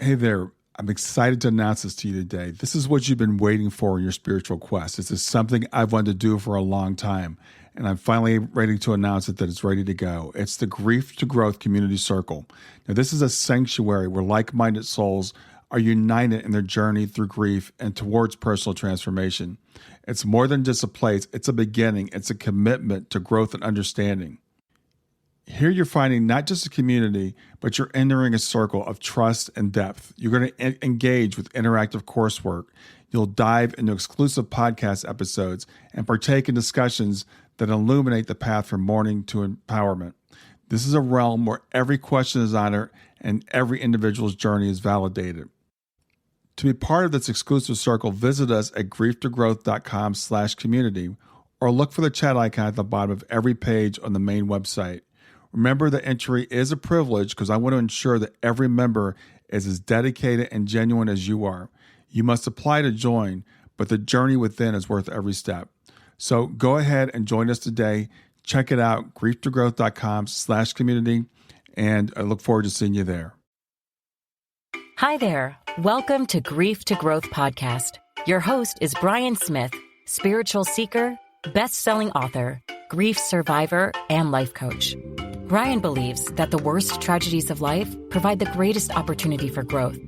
Hey there. I'm excited to announce this to you today. This is what you've been waiting for in your spiritual quest. This is something I've wanted to do for a long time, and I'm finally ready to announce it that it's ready to go. It's the Grief to Growth Community Circle. Now, this is a sanctuary where like-minded souls are united in their journey through grief and towards personal transformation. It's more than just a place. It's a beginning. It's a commitment to growth and understanding. Here you're finding not just a community, but you're entering a circle of trust and depth. You're going to engage with interactive coursework. You'll dive into exclusive podcast episodes and partake in discussions that illuminate the path from mourning to empowerment. This is a realm where every question is honored and every individual's journey is validated. To be part of this exclusive circle, visit us at grieftogrowth.com/community or look for the chat icon at the bottom of every page on the main website. Remember that entry is a privilege because I want to ensure that every member is as dedicated and genuine as you are. You must apply to join, but the journey within is worth every step. So go ahead and join us today. Check it out, grieftogrowth.com/community, and I look forward to seeing you there. Hi there. Welcome to Grief to Growth podcast. Your host is Brian Smith, spiritual seeker, best-selling author, grief survivor, and life coach. Brian believes that the worst tragedies of life provide the greatest opportunity for growth.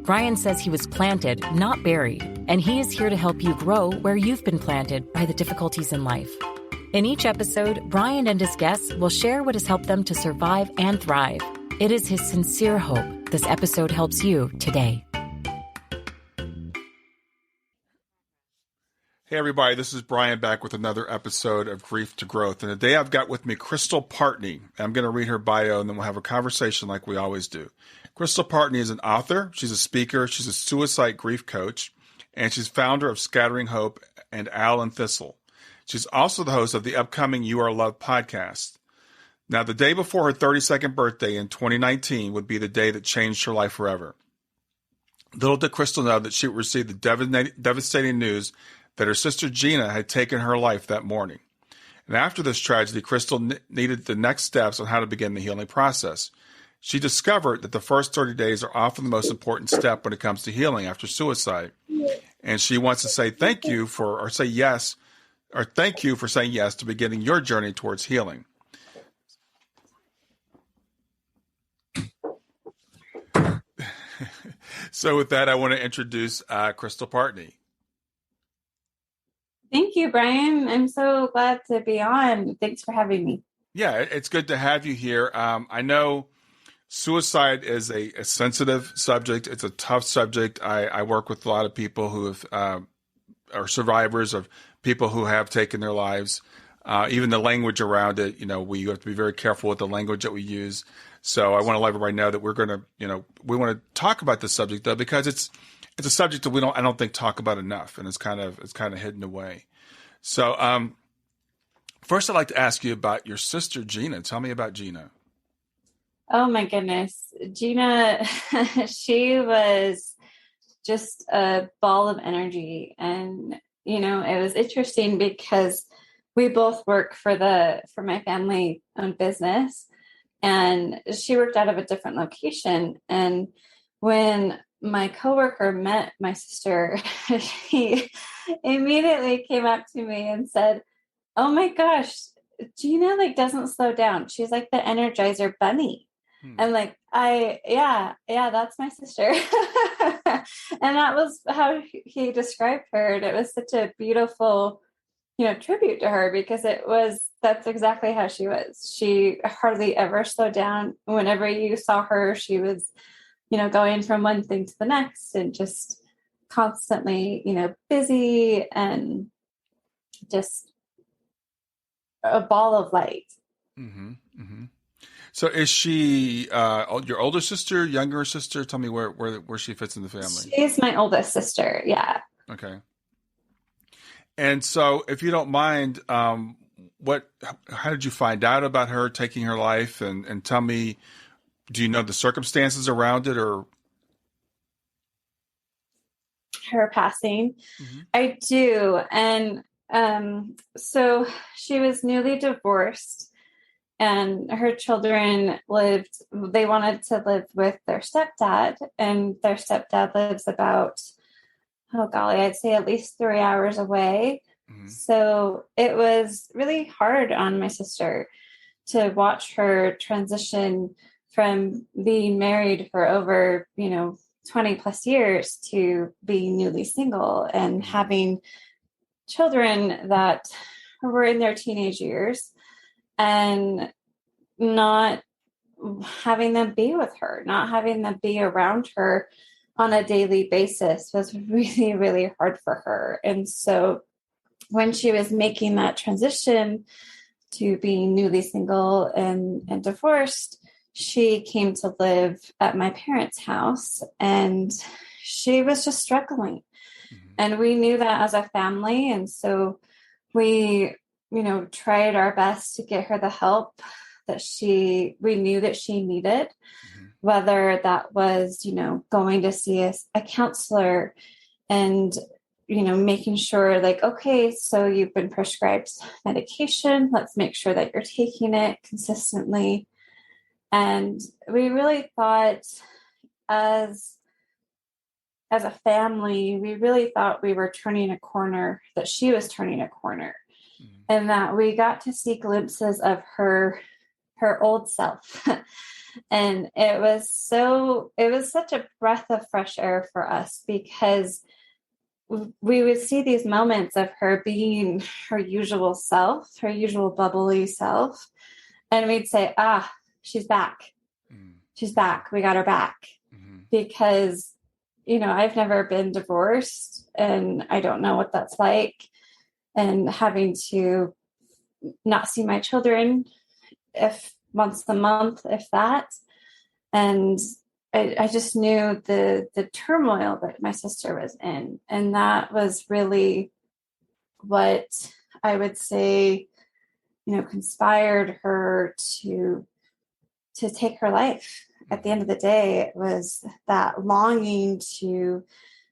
Brian says he was planted, not buried, and he is here to help you grow where you've been planted by the difficulties in life. In each episode, Brian and his guests will share what has helped them to survive and thrive. It is his sincere hope this episode helps you today. Hey everybody, this is Brian back with another episode of Grief to Growth. And today I've got with me Crystal Partney. I'm going to read her bio and then we'll have a conversation like we always do. Crystal Partney is an author, she's a speaker, she's a suicide grief coach, and she's founder of Scattering Hope and Al and Thistle. She's also the host of the upcoming You Are Loved podcast. Now, the day before her 32nd birthday in 2019 would be the day that changed her life forever. Little did Crystal know that she would receive the devastating news that her sister Gina had taken her life that morning. And after this tragedy, Crystal needed the next steps on how to begin the healing process. She discovered that the first 30 days are often the most important step when it comes to healing after suicide. And she wants to say thank you for saying yes to beginning your journey towards healing. So with that, I want to introduce Crystal Partney. Thank you, Brian. I'm so glad to be on. Thanks for having me. Yeah, it's good to have you here. I know suicide is a sensitive subject. It's a tough subject. I work with a lot of people who have are survivors of people who have taken their lives. Even the language around it, we have to be very careful with the language that we use. So I want to let everybody know that we're going to, we want to talk about this subject though, because it's a subject that I don't think talk about enough, and it's kind of hidden away. So first I'd like to ask you about your sister, Gina. Tell me about Gina. Oh my goodness. Gina, she was just a ball of energy. And, it was interesting because we both work for my family owned business, and she worked out of a different location. And when my coworker met my sister, he immediately came up to me and said, "Oh my gosh, Gina doesn't slow down. She's like the Energizer Bunny." And that's my sister. And that was how he described her. And it was such a beautiful, tribute to her, because that's exactly how she was. She hardly ever slowed down. Whenever you saw her, she was, going from one thing to the next and just constantly, busy and just a ball of light. Mm-hmm. Mm-hmm. So is she your older sister, younger sister? Tell me where she fits in the family. She's my oldest sister. Yeah. Okay. And so if you don't mind, how did you find out about her taking her life? And tell me, do you know the circumstances around it or? Her passing? Mm-hmm. I do. And so she was newly divorced, And her children they wanted to live with their stepdad, and their stepdad lives about, oh golly, I'd say at least 3 hours away. Mm-hmm. So it was really hard on my sister to watch her transition from being married for over, 20 plus years to being newly single and having children that were in their teenage years and not having them be with her, not having them be around her on a daily basis was really, really hard for her. And so when she was making that transition to being newly single and divorced, she came to live at my parents' house, and she was just struggling. Mm-hmm. And we knew that as a family. And so we, tried our best to get her the help that we knew that she needed, mm-hmm. whether that was, going to see a counselor and, making sure like, okay, so you've been prescribed medication. Let's make sure that you're taking it consistently. And we really thought as a family, we really thought we were turning a corner, that she was turning a corner, mm-hmm. and that we got to see glimpses of her old self. And it was such a breath of fresh air for us, because we would see these moments of her being her usual self, her usual bubbly self. And we'd say, she's back. Mm-hmm. She's back. We got her back. Mm-hmm. Because, I've never been divorced, and I don't know what that's like. And having to not see my children if once a month, if that. And I just knew the turmoil that my sister was in. And that was really what I would say, conspired her to take her life. At the end of the day, it was that longing to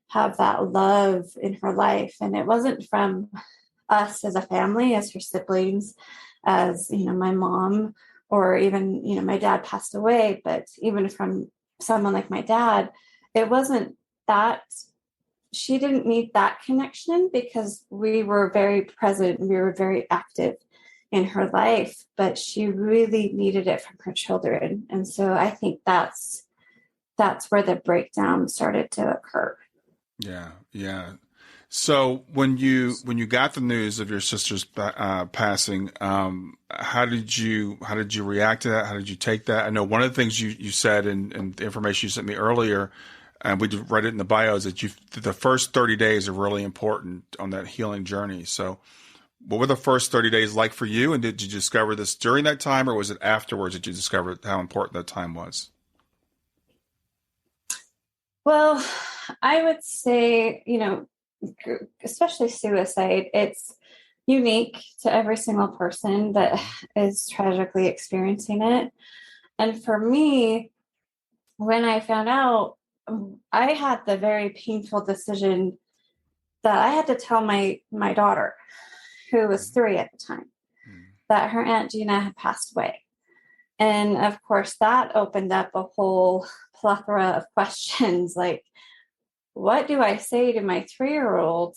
have that love in her life. And it wasn't from us as a family, as her siblings, as, my mom, or even, my dad passed away, but even from someone like my dad, it wasn't that. She didn't need that connection, because we were very present. We were very active in her life, but she really needed it from her children. And so I think that's where the breakdown started to occur. Yeah. Yeah. So when you got the news of your sister's passing, how did you react to that? How did you take that? I know one of the things you said in the information you sent me earlier, and we read it in the bio, is that the first 30 days are really important on that healing journey. So what were the first 30 days like for you? And did you discover this during that time, or was it afterwards that you discovered how important that time was? Well, I would say, especially suicide, it's unique to every single person that is tragically experiencing it. And for me, when I found out, I had the very painful decision that I had to tell my daughter, who was 3 at the time, that her Aunt Gina had passed away. And of course, that opened up a whole plethora of questions like, what do I say to my 3-year-old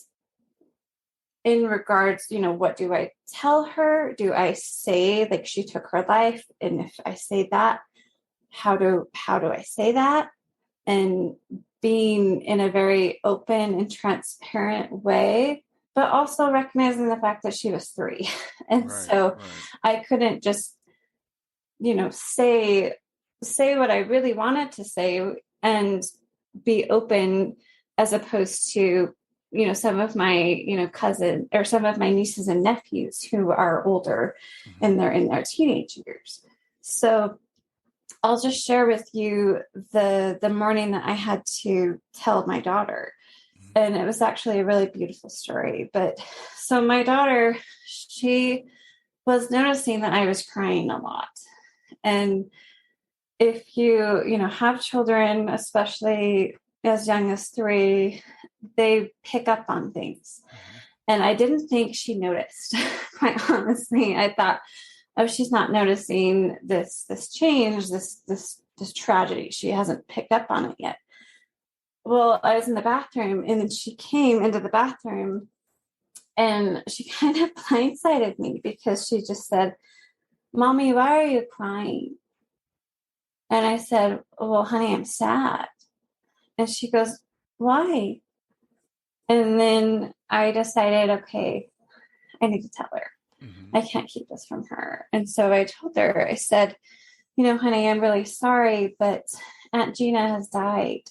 in regards, what do I tell her? Do I say like she took her life? And if I say that, how do I say that? And being in a very open and transparent way, but also recognizing the fact that she was 3. And right. I couldn't just, say what I really wanted to say and be open, as opposed to, some of my, cousins or some of my nieces and nephews who are older, mm-hmm. and they're in their teenage years. So I'll just share with you the morning that I had to tell my daughter. Mm-hmm. And it was actually a really beautiful story. But so my daughter, she was noticing that I was crying a lot. And if you have children, especially as young as 3, they pick up on things. Mm-hmm. And I didn't think she noticed, quite honestly. I thought, oh, she's not noticing this change, this tragedy. She hasn't picked up on it yet. Well, I was in the bathroom, and then she came into the bathroom, and she kind of blindsided me because she just said, Mommy, why are you crying? And I said, well, honey, I'm sad. And she goes, why? And then I decided, okay, I need to tell her. I can't keep this from her. And so I told her, I said, honey, I'm really sorry, but Aunt Gina has died.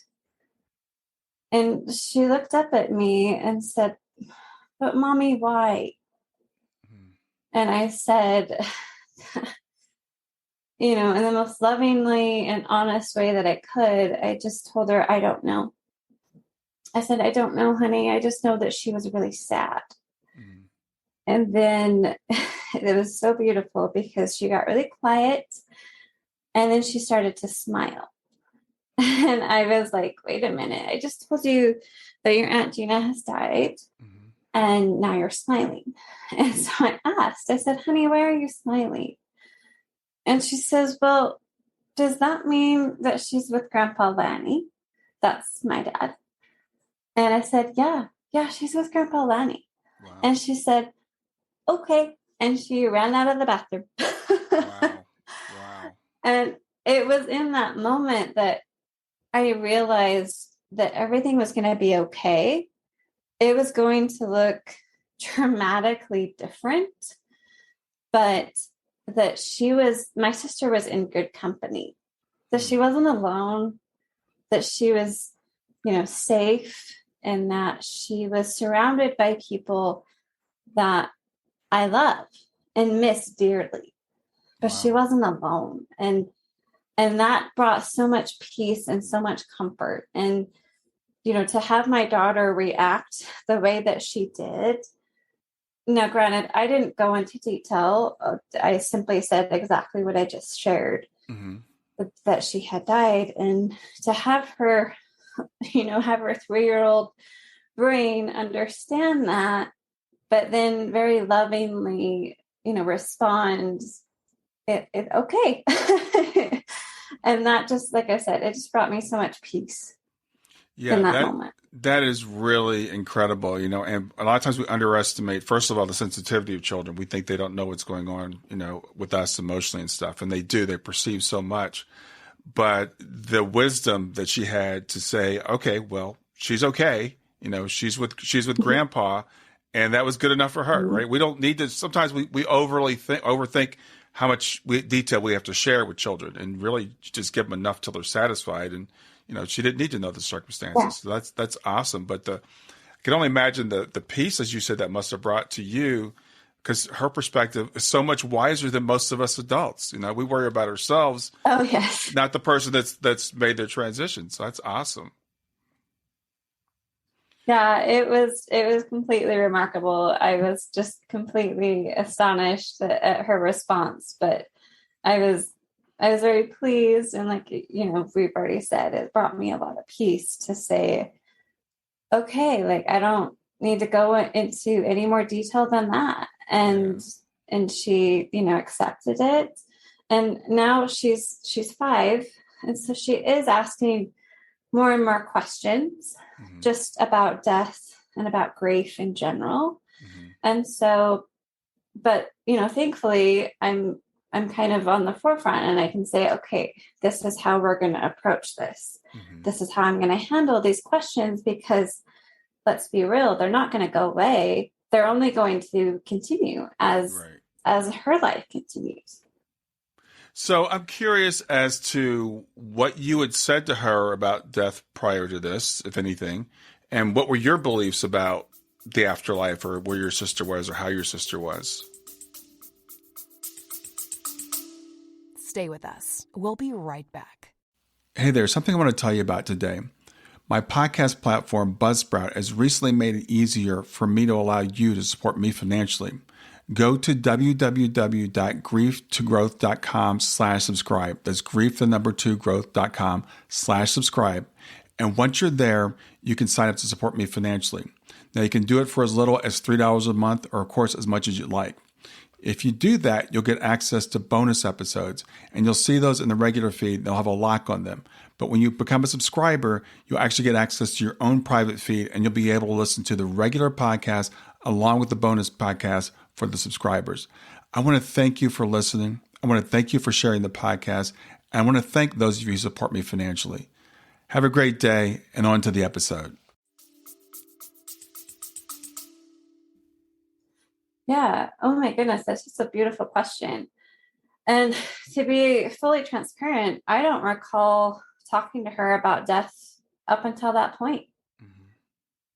And she looked up at me and said, but Mommy, why? And I said, in the most lovingly and honest way that I could, I just told her, I don't know. I said, I don't know, honey. I just know that she was really sad. And then it was so beautiful because she got really quiet, and then she started to smile. And I was like, wait a minute. I just told you that your Aunt Gina has died, and now you're smiling. And so I asked, I said, honey, why are you smiling? And she says, well, does that mean that she's with Grandpa Lanny? That's my dad. And I said, yeah, she's with Grandpa Lanny. Wow. And she said, okay. And she ran out of the bathroom. Wow. And it was in that moment that I realized that everything was going to be okay. It was going to look dramatically different, but that my sister was in good company, that she wasn't alone, that she was, safe, and that she was surrounded by people that I love and miss dearly, but she wasn't alone. And that brought so much peace and so much comfort. And, to have my daughter react the way that she did. Now, granted, I didn't go into detail. I simply said exactly what I just shared, that she had died. And to have her, have her 3-year-old brain understand that, but then very lovingly, respond, it okay. And that just, like I said, it just brought me so much peace in that moment. That is really incredible, and a lot of times we underestimate, first of all, the sensitivity of children. We think they don't know what's going on, with us emotionally and stuff. And they do, they perceive so much. But the wisdom that she had to say, okay, well, she's okay. She's with Grandpa, and that was good enough for her, right? We don't need to, sometimes we overthink how much detail we have to share with children, and really just give them enough till they're satisfied. And, she didn't need to know the circumstances. Yeah. So that's awesome. But I can only imagine the peace, as you said, that must have brought to you, because her perspective is so much wiser than most of us adults. We worry about ourselves. Oh, yes. Not the person that's made their transition. So that's awesome. Yeah, it was completely remarkable. I was just completely astonished at her response, but I was very pleased. And like, we've already said, it brought me a lot of peace to say, okay, like I don't need to go into any more detail than that. And she, accepted it. And now she's 5. And so she is asking more and more questions just about death and about grief in general. And so, but, thankfully I'm kind of on the forefront, and I can say, okay, this is how we're going to approach this. This is how I'm going to handle these questions, because let's be real, they're not going to go away. They're only going to continue as her life continues. So I'm curious as to what you had said to her about death prior to this, if anything, and what were your beliefs about the afterlife, or where your sister was, or how your sister was. Stay with us. We'll be right back. Hey there, something I want to tell you about today. My podcast platform, Buzzsprout, has recently made it easier for me to allow you to support me financially. Go to www.grieftogrowth.com/subscribe. That's grief2growth.com/subscribe. And once you're there, you can sign up to support me financially. Now, you can do it for as little as $3 a month, or of course, as much as you'd like. If you do that, you'll get access to bonus episodes, and you'll see those in the regular feed. They'll have a lock on them. But when you become a subscriber, you'll actually get access to your own private feed, and you'll be able to listen to the regular podcast along with the bonus podcast for the subscribers. I want to thank you for listening. I want to thank you for sharing the podcast. And I want to thank those of you who support me financially. Have a great day, and on to the episode. Yeah. Oh my goodness. That's just a beautiful question. And to be fully transparent, I don't recall talking to her about death up until that point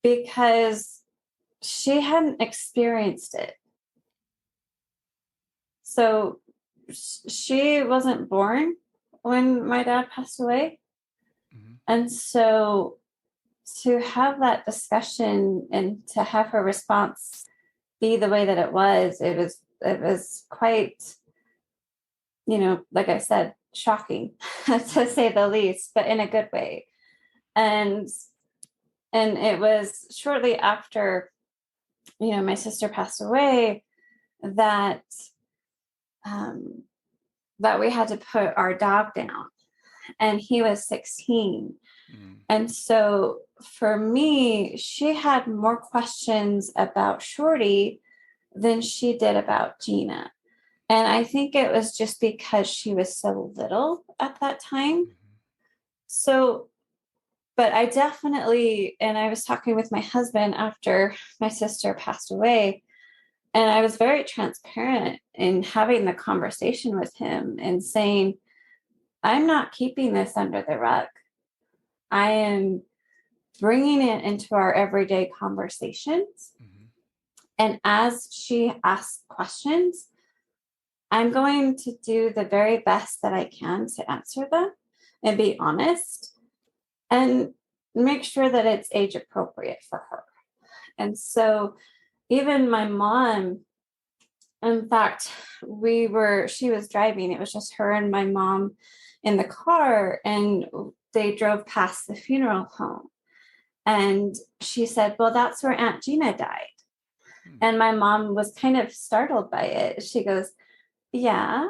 because she hadn't experienced it. So she wasn't born when my dad passed away. And so to have that discussion and to have her response be the way that it was quite, like I said, shocking to say the least, but in a good way. And it was shortly after, my sister passed away that we had to put our dog down, and he was 16. And so for me, she had more questions about Shorty than she did about Gina. And I think it was just because she was so little at that time. So, but I definitely, and I was talking with my husband after my sister passed away, and I was very transparent in having the conversation with him and saying, I'm not keeping this under the rug. I am bringing it into our everyday conversations. And as she asks questions, I'm going to do the very best that I can to answer them and be honest and make sure that it's age appropriate for her. And so even my mom, in fact, she was driving. It was just her and my mom in the car, and they drove past the funeral home. And she said, well, that's where Aunt Gina died. And my mom was kind of startled by it. She goes, yeah,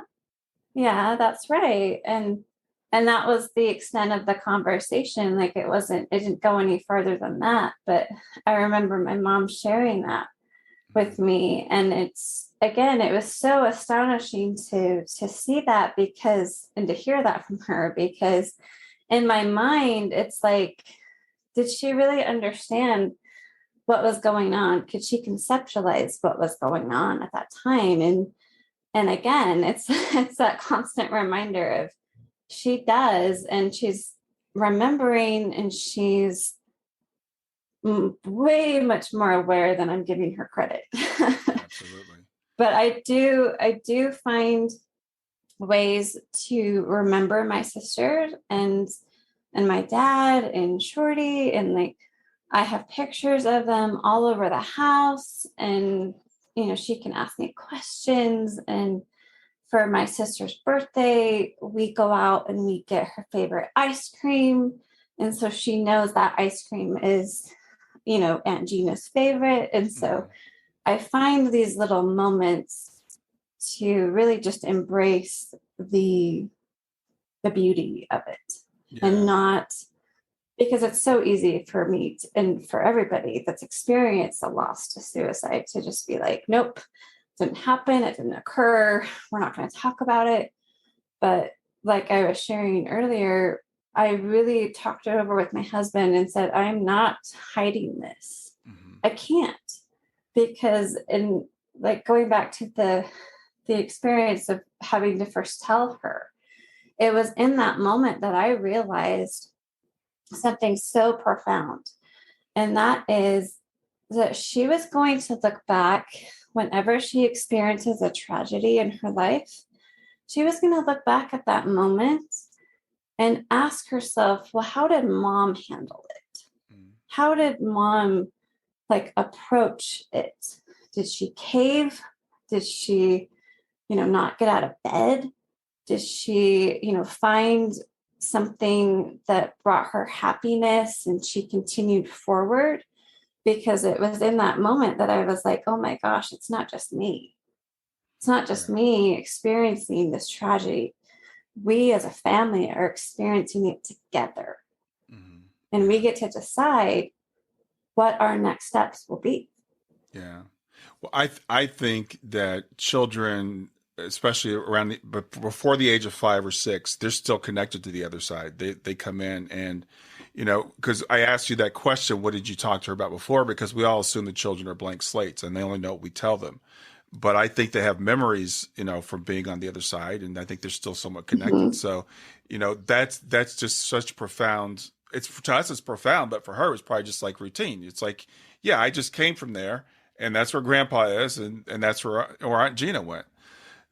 that's right. And that was the extent of the conversation. Like it didn't go any further than that. But I remember my mom sharing that with me. And it was so astonishing to see that and to hear that from her, because in my mind, it's like, did she really understand what was going on? Could she conceptualize what was going on at that time? And again, it's that constant reminder of she does, and she's remembering, and she's way much more aware than I'm giving her credit. Absolutely. But I do find ways to remember my sister and my dad and Shorty, and like I have pictures of them all over the house, and she can ask me questions. And for my sister's birthday, we go out and we get her favorite ice cream, and so she knows that ice cream is Aunt Gina's favorite. And so I find these little moments to really just embrace the beauty of it. Yeah. And not, because it's so easy for me and for everybody that's experienced a loss to suicide to just be like, nope, it didn't happen. It didn't occur. We're not going to talk about it. But like I was sharing earlier, I really talked it over with my husband and said, I'm not hiding this. I can't, because going back to the experience of having to first tell her, it was in that moment that I realized something so profound. And that is that she was going to look back whenever she experiences a tragedy in her life. She was going to look back at that moment and ask herself, well, how did mom handle it? How did mom approach it? Did she cave? Did she, not get out of bed? Did she, find something that brought her happiness and she continued forward? Because it was in that moment that I was like, oh my gosh, it's not just me. It's not just me experiencing this tragedy. We as a family are experiencing it together. Mm-hmm. And we get to decide what our next steps will be. Yeah. Well, I think that children, especially but before the age of 5 or 6, they're still connected to the other side. They come in and, because I asked you that question, what did you talk to her about before? Because we all assume the children are blank slates and they only know what we tell them. But I think they have memories, from being on the other side, and I think they're still somewhat connected. So, that's just such profound. To us, it's profound, but for her, it's probably just like routine. It's like, yeah, I just came from there, and that's where Grandpa is, and that's where Aunt Gina went.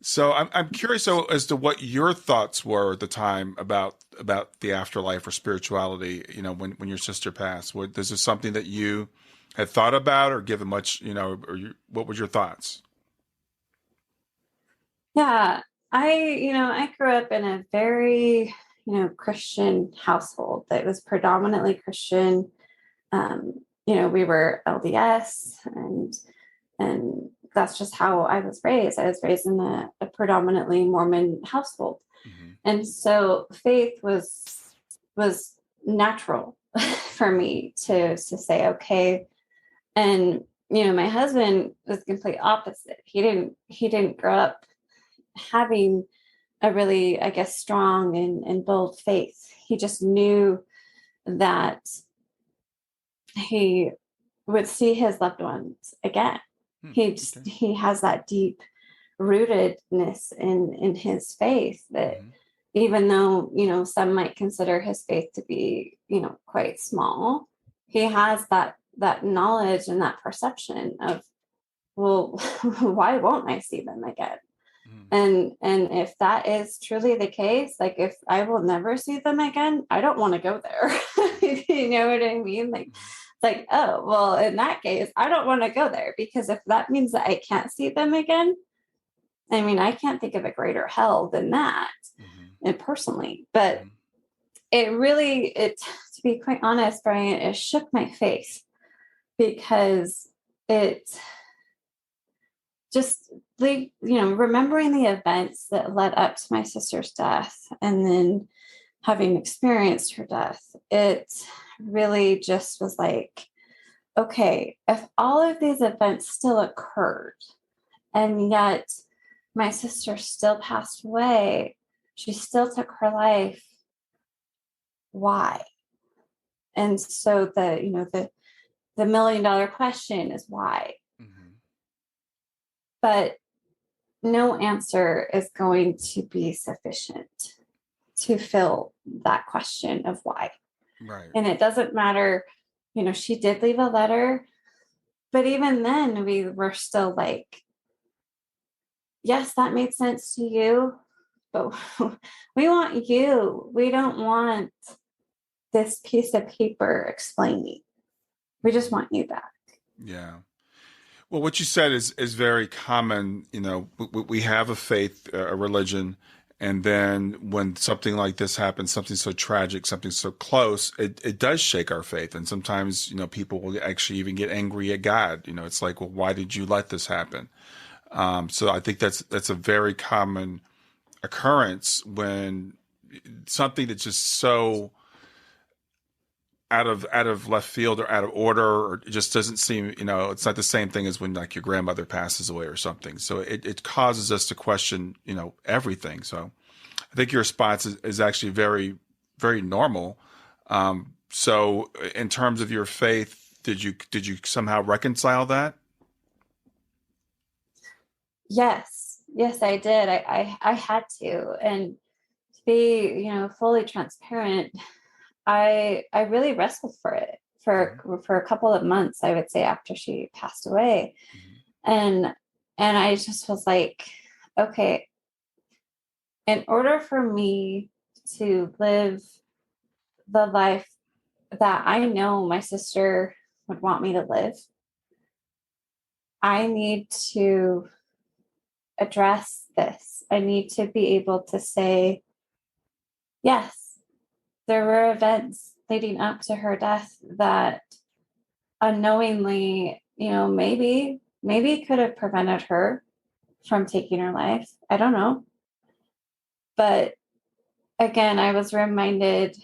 So I'm curious as to what your thoughts were at the time about the afterlife or spirituality. When your sister passed, is this something that you had thought about or given much, what was your thoughts? Yeah, I grew up in a very, Christian household that was predominantly Christian. We were LDS, and that's just how I was raised. I was raised in a predominantly Mormon household. Mm-hmm. And so faith was natural for me to say, okay. And, my husband was the complete opposite. He didn't grow up having a really, I guess, strong and bold faith. He just knew that he would see his loved ones again. He has that deep rootedness in his faith that even though, some might consider his faith to be, quite small, he has that knowledge and that perception of, well, why won't I see them again? And if that is truly the case, like if I will never see them again, I don't want to go there. You know what I mean? Like, it's like, oh, well, in that case, I don't want to go there, because if that means that I can't see them again, I mean, I can't think of a greater hell than that, and personally. But to be quite honest, Brian, it shook my faith, because it just, remembering the events that led up to my sister's death and then having experienced her death, it really just was like, okay, if all of these events still occurred and yet my sister still passed away, she still took her life, why? And so the $1 million question is why? But no answer is going to be sufficient to fill that question of why. Right. And it doesn't matter, she did leave a letter, but even then we were still like, yes, that made sense to you, but we want you. We don't want this piece of paper explaining. We just want you back. Yeah. Well, what you said is very common. We have a faith, a religion, and then when something like this happens, something so tragic, something so close, it does shake our faith. And sometimes, people will actually even get angry at God. It's like, well, why did you let this happen? So I think that's a very common occurrence when something that's just so out of left field or out of order, or it just doesn't seem, it's not the same thing as when like your grandmother passes away or something. So it causes us to question, everything. So I think your response is actually very, very normal. So in terms of your faith, did you somehow reconcile that? Yes, I did. I had to. And to be, fully transparent, I really wrestled for it for a couple of months, I would say, after she passed away. And I just was like, okay, in order for me to live the life that I know my sister would want me to live, I need to address this. I need to be able to say, yes, there were events leading up to her death that unknowingly, maybe could have prevented her from taking her life. I don't know. But again, I was reminded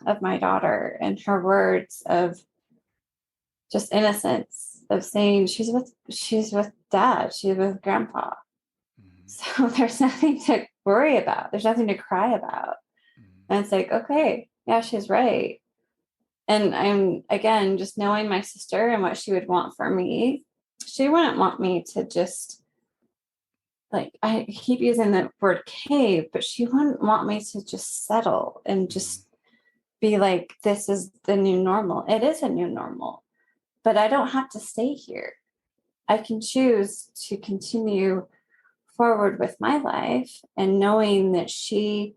of my daughter and her words of just innocence, of saying she's with dad, she's with grandpa. So there's nothing to worry about. There's nothing to cry about. And it's like, okay, yeah, she's right. And I'm, again, just knowing my sister and what she would want for me. She wouldn't want me to just, like, I keep using the word cave, but she wouldn't want me to just settle and just be like, this is the new normal. It is a new normal, but I don't have to stay here. I can choose to continue forward with my life and knowing that she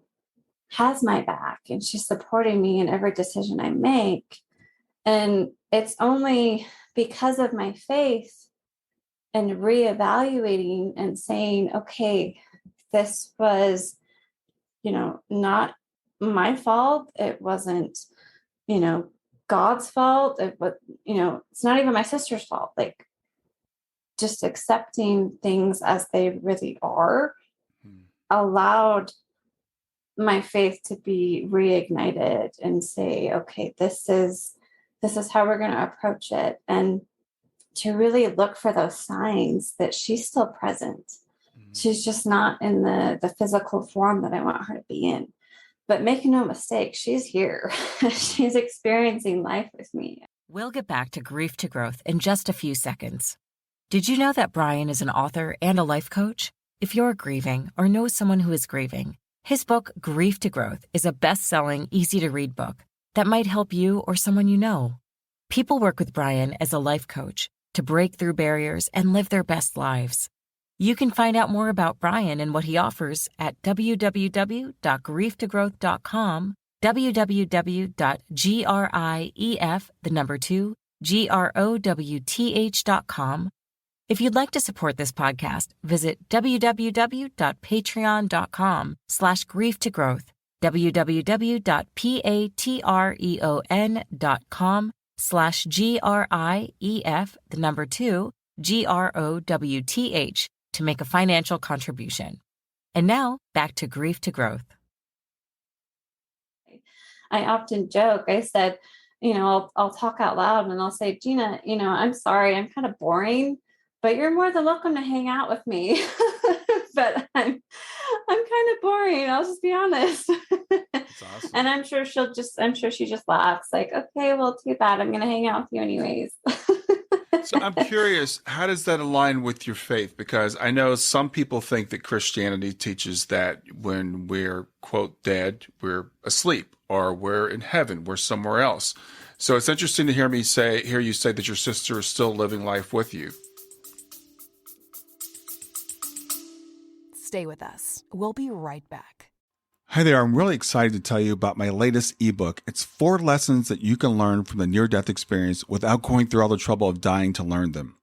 has my back and she's supporting me in every decision I make. And it's only because of my faith and reevaluating and saying, okay, this was, not my fault. It wasn't, God's fault. It was, it's not even my sister's fault. Like, just accepting things as they really are allowed my faith to be reignited and say, okay, this is how we're going to approach it. And to really look for those signs that she's still present. She's just not in the physical form that I want her to be in. But make no mistake, she's here. She's experiencing life with me. We'll get back to Grief to Growth in just a few seconds. Did you know that Brian is an author and a life coach? If you're grieving or know someone who is grieving, his book, Grief to Growth, is a best-selling, easy-to-read book that might help you or someone you know. People work with Brian as a life coach to break through barriers and live their best lives. You can find out more about Brian and what he offers at www.grieftogrowth.com, www.growth.com. If you'd like to support this podcast, visit www.patreon.com/grieftogrowth, www.patreon.com/GRIEF, to make a financial contribution. And now, back to Grief to Growth. I often joke, I said, I'll talk out loud and I'll say, Gina, I'm sorry, I'm kind of boring, but you're more than welcome to hang out with me. But I'm kind of boring. I'll just be honest. That's awesome. And I'm sure she just laughs like, okay, well, too bad. I'm going to hang out with you anyways. So I'm curious, how does that align with your faith? Because I know some people think that Christianity teaches that when we're, quote, dead, we're asleep, or we're in heaven, we're somewhere else. So it's interesting to hear you say that your sister is still living life with you. Stay with us. We'll be right back. Hi there, I'm really excited to tell you about my latest ebook. It's 4 lessons that you can learn from the near-death experience without going through all the trouble of dying to learn them.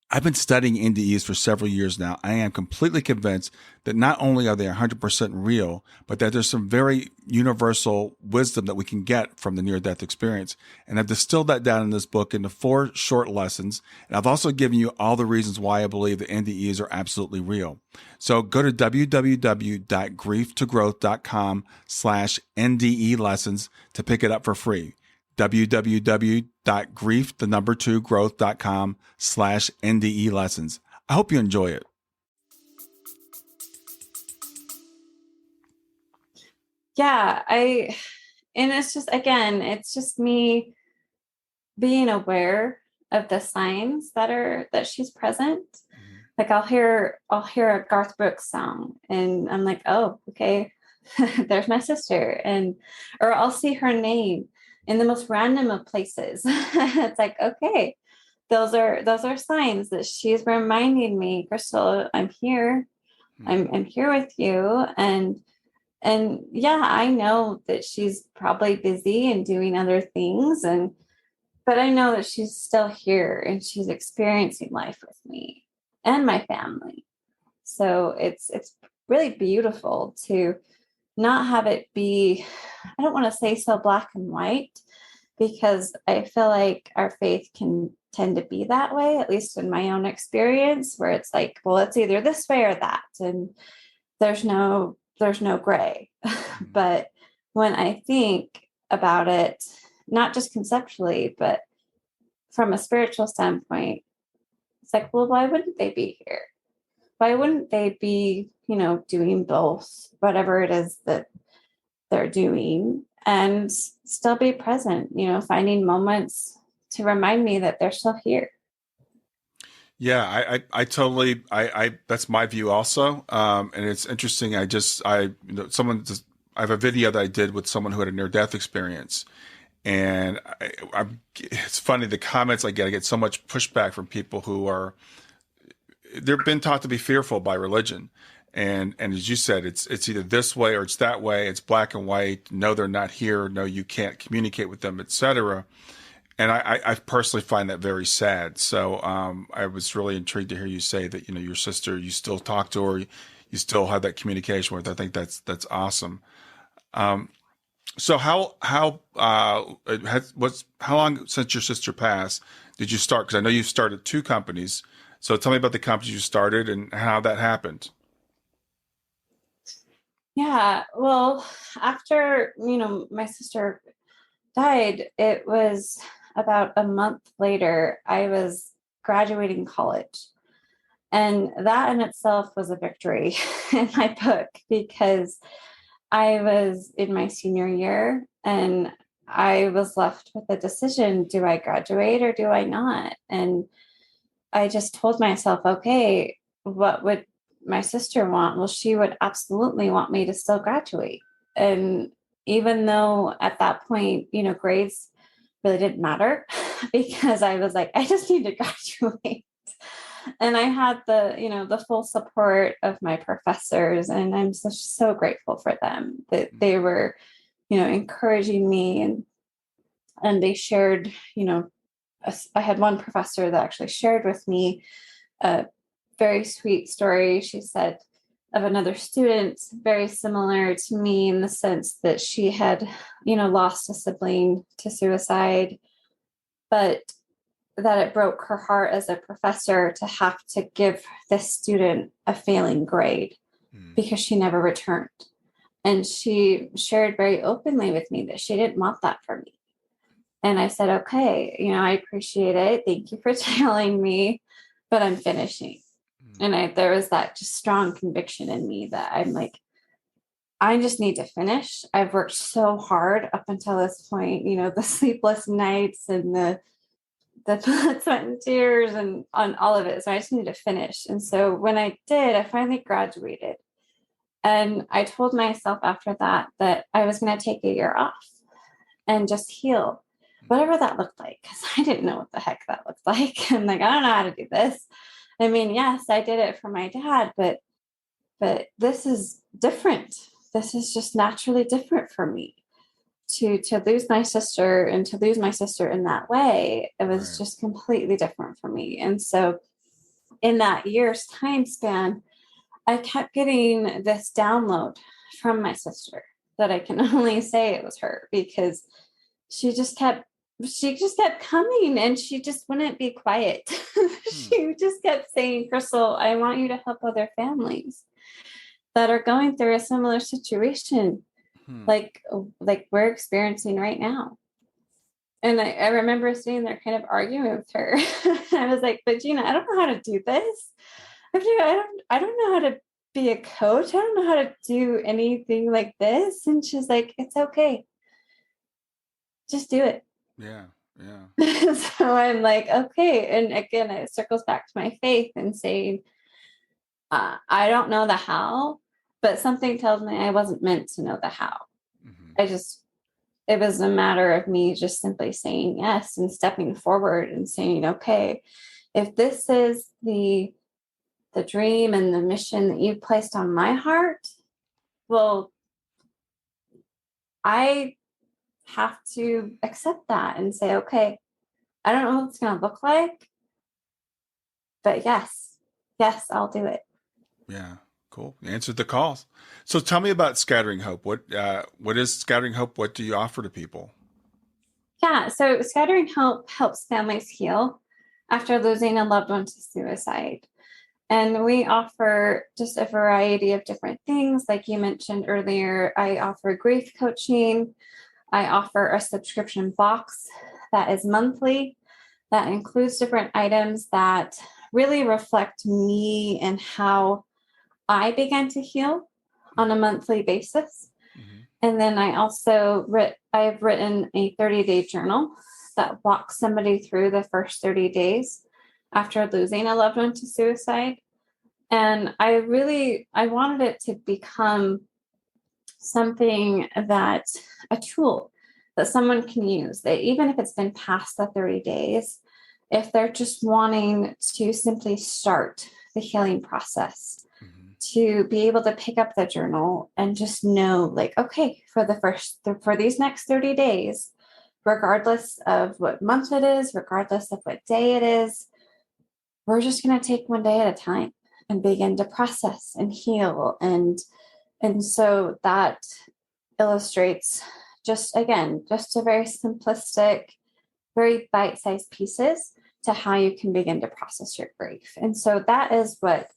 I've been studying NDEs for several years now. I am completely convinced that not only are they 100% real, but that there's some very universal wisdom that we can get from the near-death experience. And I've distilled that down in this book into 4 short lessons. And I've also given you all the reasons why I believe that NDEs are absolutely real. So go to www.grieftogrowth.com/NDE lessons to pick it up for free. www.growth.com/NDE lessons. I hope you enjoy it. Yeah, and it's just me being aware of the signs that she's present. Like I'll hear a Garth Brooks song and I'm like, oh, okay, there's my sister. Or I'll see her name in the most random of places. It's like, okay, those are signs that she's reminding me, Crystal, I'm here. I'm here with you. And yeah, I know that she's probably busy and doing other things. But I know that she's still here and she's experiencing life with me and my family. So it's really beautiful to not have it be, I don't want to say so black and white, because I feel like our faith can tend to be that way, at least in my own experience, where it's like, well, it's either this way or that. And there's no gray. But when I think about it, not just conceptually, but from a spiritual standpoint, it's like, well, why wouldn't they be here? Why wouldn't they be, doing both, whatever it is that they're doing, and still be present, finding moments to remind me that they're still here. Yeah, I totally, that's my view also. And it's interesting. I have a video that I did with someone who had a near-death experience. And it's funny, the comments I get so much pushback from people who they've been taught to be fearful by religion. And as you said, it's either this way or it's that way. It's black and white. No, they're not here. No, you can't communicate with them, etc. And I personally find that very sad. So I was really intrigued to hear you say that, your sister, you still talk to her, you still have that communication with. I think that's awesome. So how long since your sister passed did you start? Because I know you started 2 companies. So tell me about the companies you started and how that happened. Yeah, well, after, my sister died, it was about a month later, I was graduating college. And that in itself was a victory in my book, because I was in my senior year and I was left with a decision. Do I graduate or do I not? And I just told myself, okay, what would my sister want? Well, she would absolutely want me to still graduate. And even though at that point, grades really didn't matter, because I was like, I just need to graduate. And I had the full support of my professors, and I'm so grateful for them that they were, encouraging me, and they shared, I had one professor that actually shared with me a very sweet story. She said of another student, very similar to me in the sense that she had, lost a sibling to suicide, but that it broke her heart as a professor to have to give this student a failing grade because she never returned. And she shared very openly with me that she didn't want that for me. And I said, okay, I appreciate it. Thank you for telling me, but I'm finishing. And there was that just strong conviction in me that I'm like, I just need to finish. I've worked so hard up until this point, the sleepless nights and the blood, sweat, and tears and on all of it. So I just need to finish. And so when I did, I finally graduated. And I told myself after that I was going to take a year off and just heal, whatever that looked like, because I didn't know what the heck that looked like. I'm like, I don't know how to do this. I mean, yes, I did it for my dad, but this is different. This is just naturally different for me. To lose my sister and to lose my sister in that way, it was just completely different for me. And so in that year's time span, I kept getting this download from my sister that I can only say it was her, because she just kept coming and she just wouldn't be quiet. She just kept saying, Crystal, I want you to help other families that are going through a similar situation like we're experiencing right now. And I remember sitting there kind of arguing with her. I was like, but Gina, I don't know how to do this. I don't know how to be a coach. I don't know how to do anything like this. And she's like, it's okay. Just do it. Yeah. Yeah. So I'm like, okay. And again, it circles back to my faith and saying, I don't know the how, but something tells me I wasn't meant to know the how. It was a matter of me just simply saying yes and stepping forward and saying, okay, if this is the dream and the mission that you've placed on my heart, well, I have to accept that and say, okay, I don't know what it's going to look like, but yes, I'll do it. Yeah. Cool. You answered the calls. So tell me about Scattering Hope. What is Scattering Hope? What do you offer to people? Yeah. So Scattering Hope helps families heal. after losing a loved one to suicide. And we offer just a variety of different things. Like you mentioned earlier, I offer grief coaching. I offer a subscription box that is monthly, that includes different items that really reflect me and how I began to heal on a monthly basis. Mm-hmm. And then I also I've written a 30-day journal that walks somebody through the first 30 days after losing a loved one to suicide. And I wanted it to become something a tool that someone can use, that even if it's been past the 30 days, if they're just wanting to simply start the healing process, mm-hmm. to be able to pick up the journal and just know, like, okay, for these next 30 days, regardless of what month it is, regardless of what day it is, we're just going to take one day at a time and begin to process and heal. And so that illustrates just a very simplistic, very bite-sized pieces to how you can begin to process your grief. And so that is what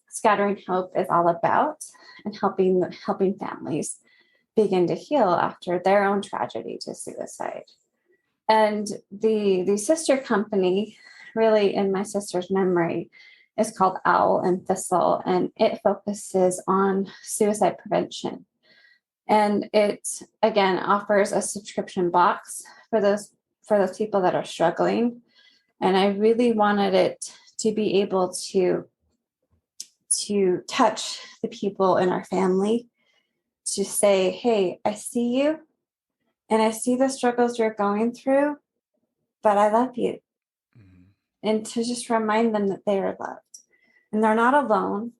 Scattering Hope is all about, and helping families begin to heal after their own tragedy to suicide. And the sister company, really in my sister's memory, is called Owl and Thistle, and it focuses on suicide prevention. And it, again, offers a subscription box for those people that are struggling. And I really wanted it to be able to touch the people in our family, to say, hey, I see you, and I see the struggles you're going through, but I love you. Mm-hmm. And to just remind them that they are loved. And they're not alone.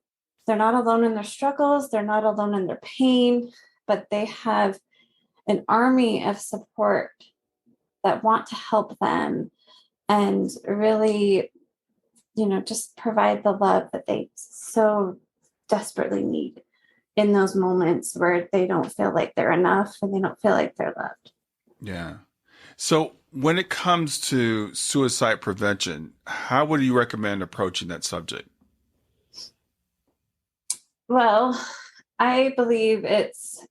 They're not alone in their struggles. They're not alone in their pain, but they have an army of support that want to help them and really, just provide the love that they so desperately need in those moments where they don't feel like they're enough and they don't feel like they're loved. Yeah. So when it comes to suicide prevention, how would you recommend approaching that subject? Well, I believe as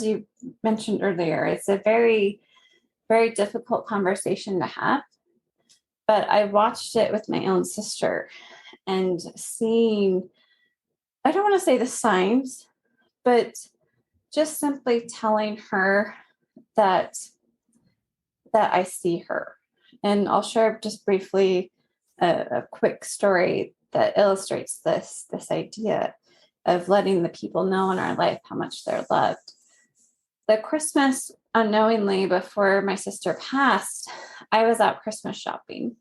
you mentioned earlier, it's a very, very difficult conversation to have. But I watched it with my own sister and seeing, I don't want to say the signs, but just simply telling her that I see her. And I'll share just briefly a quick story that illustrates this idea of letting the people know in our life how much they're loved. The Christmas, unknowingly, before my sister passed, I was out Christmas shopping.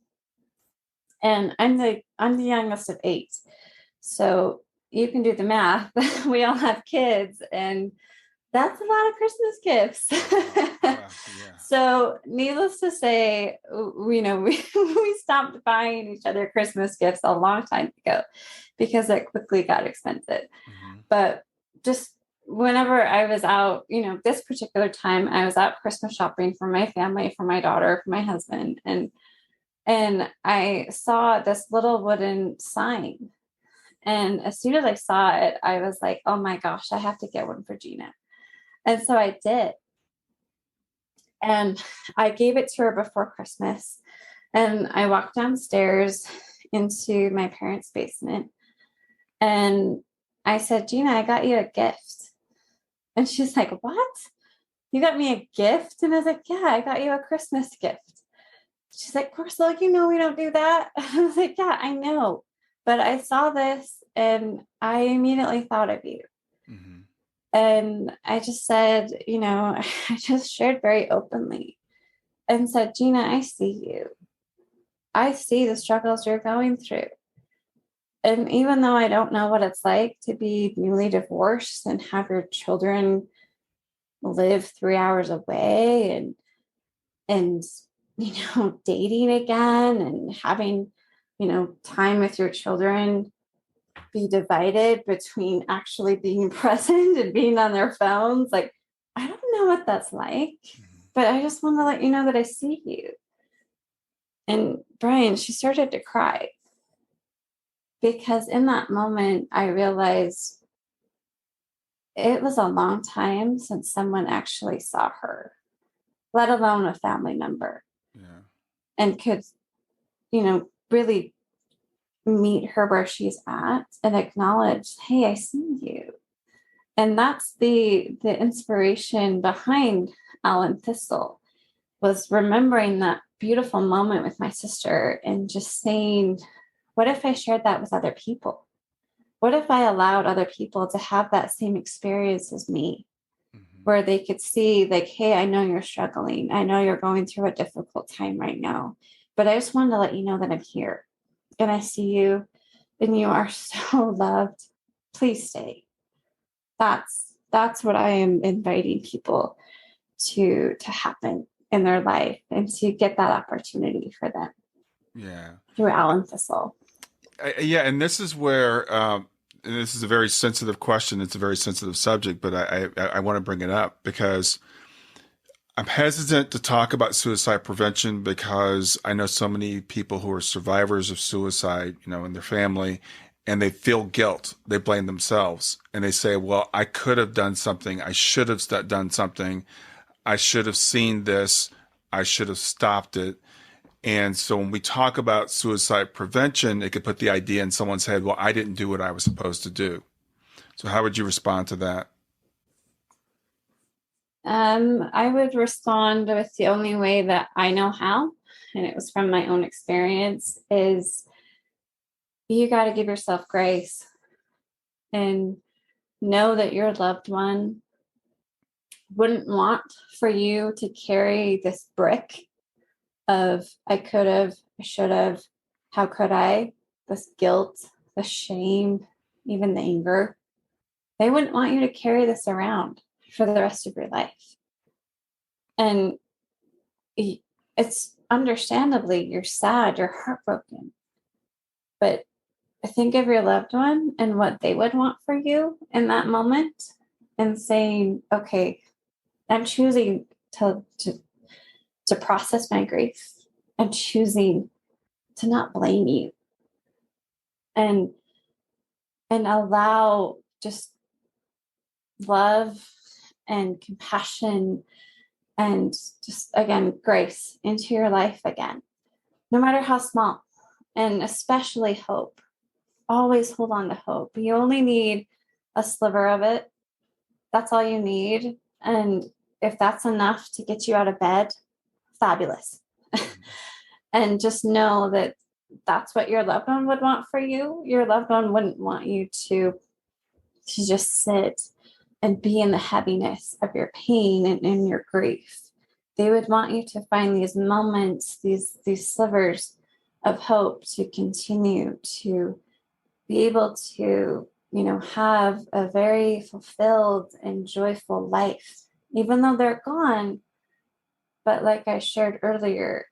And I'm the youngest of 8. So you can do the math. We all have kids, and that's a lot of Christmas gifts. Yeah. So needless to say, we stopped buying each other Christmas gifts a long time ago because it quickly got expensive. Mm-hmm. But just whenever I was out, this particular time, I was out Christmas shopping for my family, for my daughter, for my husband. And I saw this little wooden sign. And as soon as I saw it, I was like, oh my gosh, I have to get one for Gina. And so I did. And I gave it to her before Christmas. And I walked downstairs into my parents' basement. And I said, Gina, I got you a gift. And she's like, what? You got me a gift? And I was like, yeah, I got you a Christmas gift. She's like, Crystal, we don't do that. I was like, yeah, I know. But I saw this and I immediately thought of you. Mm-hmm. And I just said, I just shared very openly and said, Gina, I see you. I see the struggles you're going through. And even though I don't know what it's like to be newly divorced and have your children live 3 hours away and dating again and having, time with your children be divided between actually being present and being on their phones. Like, I don't know what that's like, but I just want to let you know that I see you. And Brian, she started to cry because in that moment, I realized it was a long time since someone actually saw her, let alone a family member, Yeah. and could, really meet her where she's at and acknowledge, hey, I see you. And that's the inspiration behind Alan Thistle, was remembering that beautiful moment with my sister and just saying, what if I shared that with other people? What if I allowed other people to have that same experience as me, where they could see, like, hey, I know you're struggling. I know you're going through a difficult time right now, but I just wanted to let you know that I'm here and I see you and you are so loved. Please stay. That's what I am inviting people to happen in their life and to get that opportunity for them. Yeah. Through Alan Thistle. Yeah. And this is where, and this is a very sensitive question. It's a very sensitive subject, but I want to bring it up because I'm hesitant to talk about suicide prevention because I know so many people who are survivors of suicide, in their family, and they feel guilt. They blame themselves and they say, well, I could have done something. I should have done something. I should have seen this. I should have stopped it. And so when we talk about suicide prevention, it could put the idea in someone's head, well, I didn't do what I was supposed to do. So how would you respond to that? I would respond with the only way that I know how, and it was from my own experience, is you got to give yourself grace and know that your loved one wouldn't want for you to carry this brick of I could have, I should have, how could I, this guilt, the shame, even the anger. They wouldn't want you to carry this around for the rest of your life. And it's understandably, you're sad, you're heartbroken, but think of your loved one and what they would want for you in that moment and saying, okay, I'm choosing to process my grief. I'm choosing to not blame you and allow just love and compassion and just, again, grace into your life again, no matter how small, and especially hope. Always hold on to hope. You only need a sliver of it. That's all you need. And if that's enough to get you out of bed, fabulous. And just know that that's what your loved one would want for you. Your loved one wouldn't want you to just sit and be in the heaviness of your pain and in your grief. They would want you to find these moments, these slivers of hope to continue to be able to, have a very fulfilled and joyful life, even though they're gone. But like I shared earlier,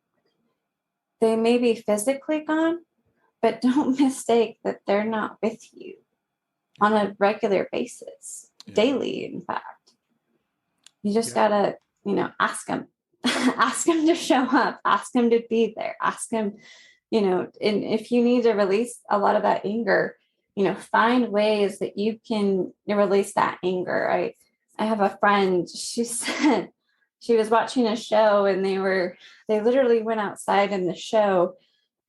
they may be physically gone, but don't mistake that they're not with you on a regular basis, daily, in fact. You just gotta, ask them, ask them to show up, ask them to be there, ask them, and if you need to release a lot of that anger, find ways that you can release that anger. I have a friend, she said she was watching a show and they literally went outside in the show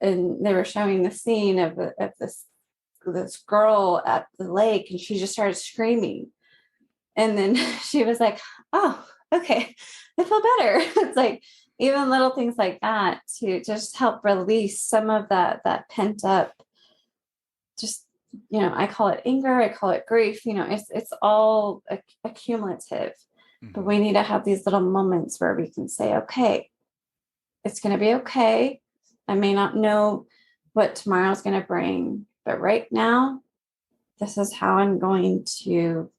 and they were showing the scene of this girl at the lake, and she just started screaming. And then she was like, oh, okay, I feel better. It's like even little things like that to just help release some of that pent up, just, I call it anger, I call it grief, it's all accumulative. But we need to have these little moments where we can say, okay, it's going to be okay. I may not know what tomorrow's going to bring, but right now, this is how I'm going to,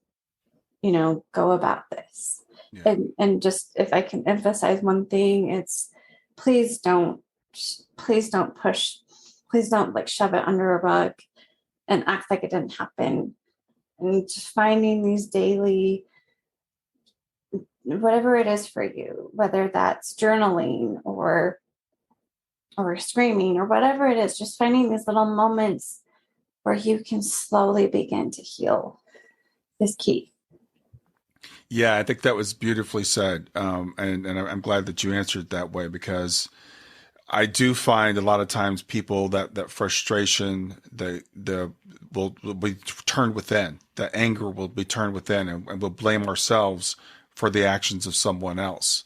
go about this. Yeah. And just, if I can emphasize one thing, it's please don't push, please don't like shove it under a rug and act like it didn't happen. And just finding these daily, whatever it is for you, whether that's journaling or or screaming or whatever it is, just finding these little moments where you can slowly begin to heal is key. Yeah, I think that was beautifully said. And I'm glad that you answered that way, because I do find a lot of times people that frustration, will be turned within. The anger will be turned within, and we'll blame ourselves for the actions of someone else.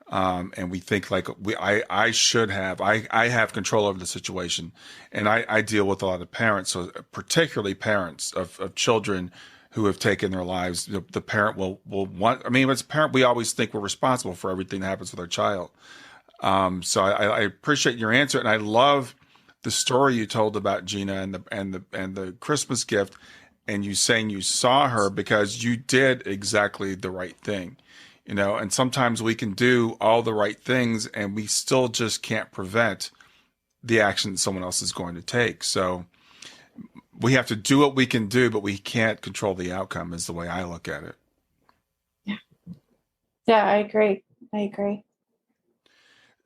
And we think like I should have, I have control over the situation. And I deal with a lot of parents, so particularly parents of children who have taken their lives. The parent will want, I mean, as a parent, we always think we're responsible for everything that happens with our child. So I appreciate your answer. And I love the story you told about Gina and the Christmas gift, and you saying you saw her because you did exactly the right thing. And sometimes we can do all the right things and we still just can't prevent the action that someone else is going to take. So we have to do what we can do, but we can't control the outcome, is the way I look at it. Yeah, I agree.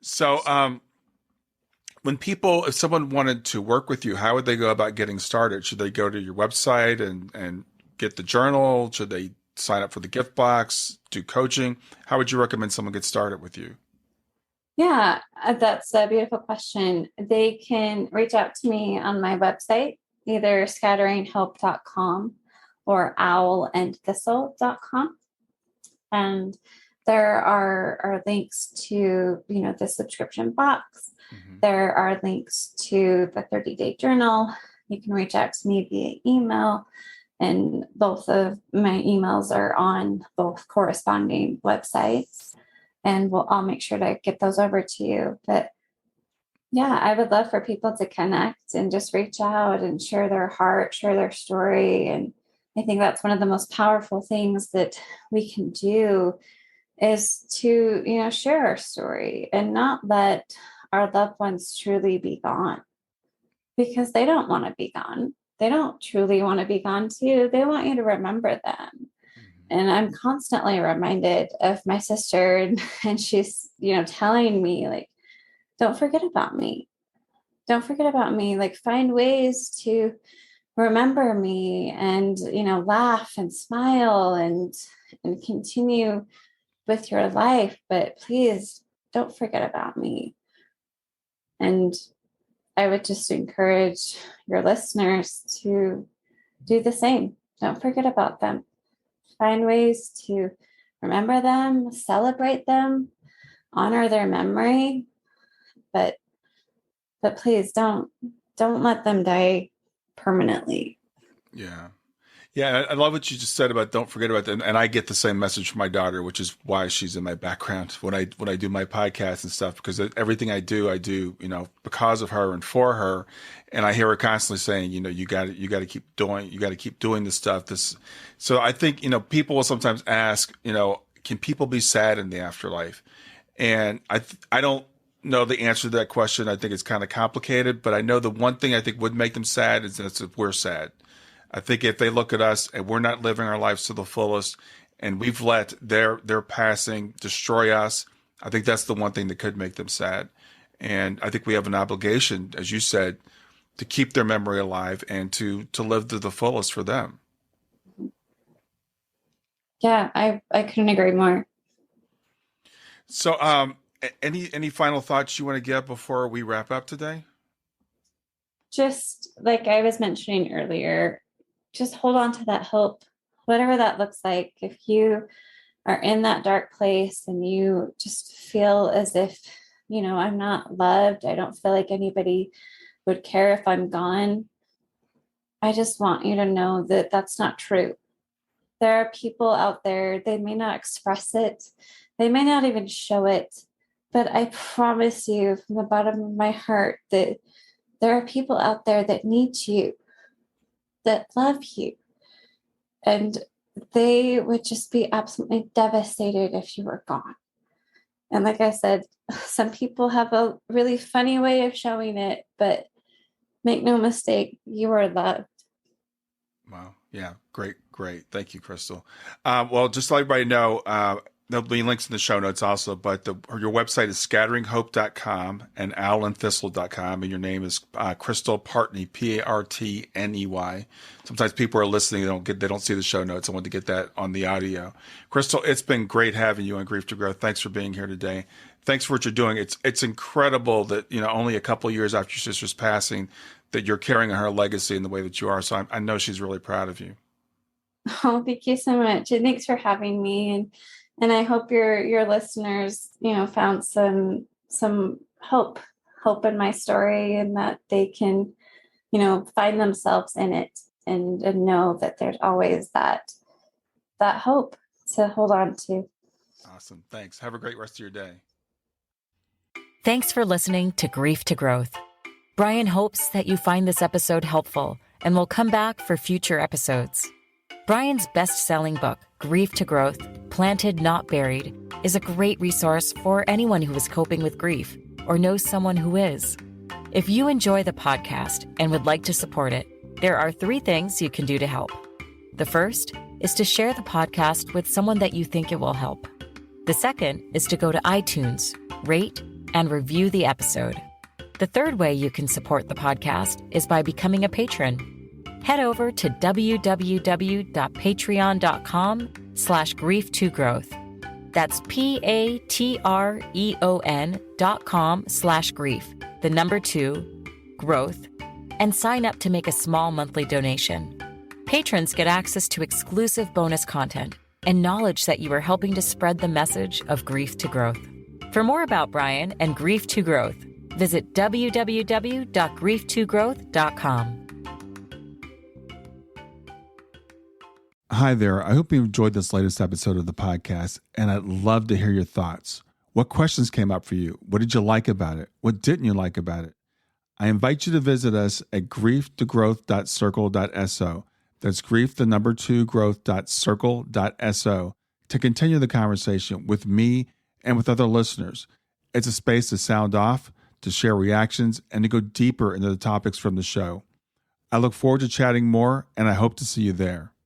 So, if someone wanted to work with you, how would they go about getting started? Should they go to your website and get the journal? Should they sign up for the gift box, do coaching? How would you recommend someone get started with you? Yeah, that's a beautiful question. They can reach out to me on my website, either scatteringhope.com or owlandthistle.com. And there are links to, the subscription box. Mm-hmm. There are links to the 30-day journal. You can reach out to me via email, and both of my emails are on both corresponding websites, and I'll make sure to get those over to you. But yeah, I would love for people to connect and just reach out and share their heart, share their story. And I think that's one of the most powerful things that we can do, is to, share our story and not let our loved ones truly be gone, because they don't want to be gone. They don't truly want to be gone too. They want you to remember them. Mm-hmm. And I'm constantly reminded of my sister, and she's, telling me, like, don't forget about me. Don't forget about me. Like, find ways to remember me and, laugh and smile and continue with your life. But please don't forget about me. And I would just encourage your listeners to do the same. Don't forget about them. Find ways to remember them, celebrate them, honor their memory, but please don't let them die permanently. Yeah. Yeah, I love what you just said about don't forget about them. And I get the same message from my daughter, which is why she's in my background when I do my podcast and stuff, because everything I do, because of her and for her. And I hear her constantly saying, you got to keep doing this stuff. So I think, people will sometimes ask, can people be sad in the afterlife? And I don't know the answer to that question. I think it's kind of complicated, but I know the one thing I think would make them sad is that if we're sad. I think if they look at us and we're not living our lives to the fullest, and we've let their passing destroy us, I think that's the one thing that could make them sad. And I think we have an obligation, as you said, to keep their memory alive and to live to the fullest for them. Yeah, I couldn't agree more. So, any final thoughts you want to give before we wrap up today? Just like I was mentioning earlier, just hold on to that hope, whatever that looks like. If you are in that dark place and you just feel as if, I'm not loved, I don't feel like anybody would care if I'm gone, I just want you to know that that's not true. There are people out there, they may not express it, they may not even show it, but I promise you from the bottom of my heart that there are people out there that need you, that love you, and they would just be absolutely devastated if you were gone. And like I said, some people have a really funny way of showing it, but make no mistake, you are loved. Wow. Yeah. Great. Thank you, Crystal. Well, just to let everybody know, There'll be links in the show notes also, but your website is scatteringhope.com and owlandthistle.com, and your name is Crystal Partney, Partney. Sometimes people are listening, they don't see the show notes. I want to get that on the audio. Crystal, it's been great having you on Grief to Growth. Thanks for being here today. Thanks for what you're doing. It's incredible that, only a couple of years after your sister's passing, that you're carrying on her legacy in the way that you are. So I know she's really proud of you. Oh, thank you so much. And thanks for having me. And I hope your listeners, found some hope in my story, and that they can, find themselves in it and know that there's always that hope to hold on to. Awesome. Thanks. Have a great rest of your day. Thanks for listening to Grief to Growth. Brian hopes that you find this episode helpful and will come back for future episodes. Brian's best-selling book, Grief to Growth, Planted Not Buried, is a great resource for anyone who is coping with grief or knows someone who is. If you enjoy the podcast and would like to support it, there are 3 things you can do to help. The first is to share the podcast with someone that you think it will help. The second is to go to iTunes, rate, and review the episode. The third way you can support the podcast is by becoming a patron. Head over to www.patreon.com/grief2growth. That's patreon.com/grief, the number 2, growth, and sign up to make a small monthly donation. Patrons get access to exclusive bonus content and knowledge that you are helping to spread the message of grief to growth. For more about Brian and Grief to Growth, visit www.grief2growth.com. Hi there. I hope you enjoyed this latest episode of the podcast, and I'd love to hear your thoughts. What questions came up for you? What did you like about it? What didn't you like about it? I invite you to visit us at grieftogrowth.circle.so. That's grief, the number 2, growth.circle.so, to continue the conversation with me and with other listeners. It's a space to sound off, to share reactions, and to go deeper into the topics from the show. I look forward to chatting more, and I hope to see you there.